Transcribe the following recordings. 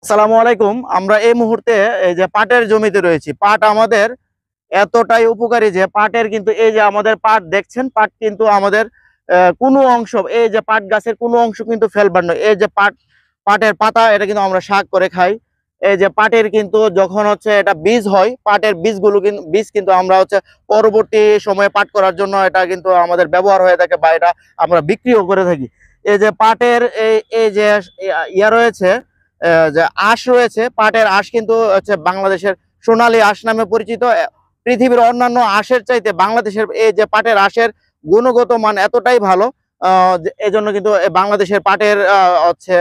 আসসালামু আলাইকুম। আমরা এই মুহূর্তে এই যে পাটের জমিতে রয়েছি। পাট আমাদের এতটাই উপকারী যে পাটের কিন্তু এই যে আমাদের পাট দেখছেন, পাট কিন্তু আমাদের কোনো অংশ, এই যে পাট গাছের কোনো অংশ কিন্তু ফেলবার নয়। এই যে পাটের পাতা, এটা কিন্তু আমরা শাক করে খাই। এই যে পাটের কিন্তু যখন হচ্ছে এটা বীজ হয়, পাটের বীজগুলো কিন্তু আমরা হচ্ছে পরবর্তী সময়ে পাট করার জন্য এটা কিন্তু আমাদের ব্যবহার হয়ে থাকে, বা এটা আমরা বিক্রিও করে থাকি। এই যে পাটের এই যে ইয়া রয়েছে, যে আঁশ রয়েছে, পাটের আঁশ কিন্তু হচ্ছে বাংলাদেশের সোনালী আঁশ নামে পরিচিত। পৃথিবীর অন্যান্য আঁশের চাইতে বাংলাদেশের এই যে পাটের আঁশের গুণগত মান এতটাই ভালো, এই জন্য কিন্তু বাংলাদেশের পাটের হচ্ছে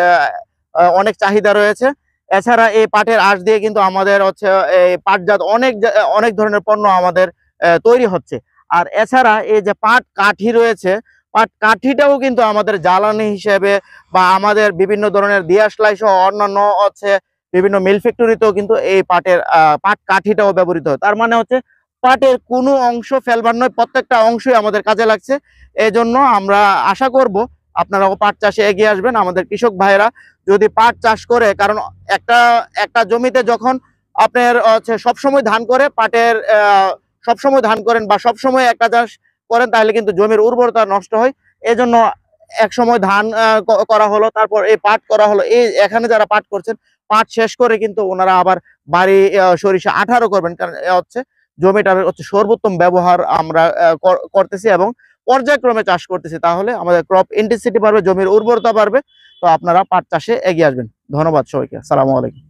অনেক চাহিদা রয়েছে। এছাড়া এই পাটের আঁশ দিয়ে কিন্তু আমাদের হচ্ছে এই পাটজাত অনেক ধরনের পণ্য আমাদের তৈরি হচ্ছে। আর এছাড়া এই যে পাট কাঠি রয়েছে, পাট কাঠিটাও কিন্তু আমাদের জ্বালানি হিসেবে, বা আমাদের বিভিন্ন ধরনের দিয়াশলাই সহ অন্যান্য হচ্ছে বিভিন্ন মিল ফ্যাক্টরিতেও কিন্তু এই পাট কাঠিটাও ব্যবহৃত হয়। তার মানে হচ্ছে পাটের কোনো অংশ ফেলবার নয়, প্রত্যেকটা অংশই আমাদের কাজে লাগছে। এই জন্য আমরা আশা করব আপনারাও পাট চাষে এগিয়ে আসবেন। আমাদের কৃষক ভাইরা যদি পাট চাষ করে, কারণ একটা একটা জমিতে যখন আপনার হচ্ছে সবসময় ধান করে, সবসময় ধান করেন বা সবসময় একটা চাষ করেন, তাহলে কিন্তু জমির উর্বরতা নষ্ট হয়। এই জন্য এক সময় ধান করা হলো, তারপর এই পাট করা হলো। এই এখানে যারা পাট করছেন, পাট শেষ করে কিন্তু ওনারা আবার বাড়ি সরিষা 18 করবেন, কারণ হচ্ছে জমিটার হচ্ছে সর্বোত্তম ব্যবহার আমরা করতেছি এবং পর্যায়ক্রমে চাষ করতেছি। তাহলে আমাদের ক্রপ ইন্টেন্সিটি বাড়বে, জমির উর্বরতা বাড়বে। তো আপনারা পাট চাষে এগিয়ে আসবেন। ধন্যবাদ সবাইকে। আসসালামু আলাইকুম।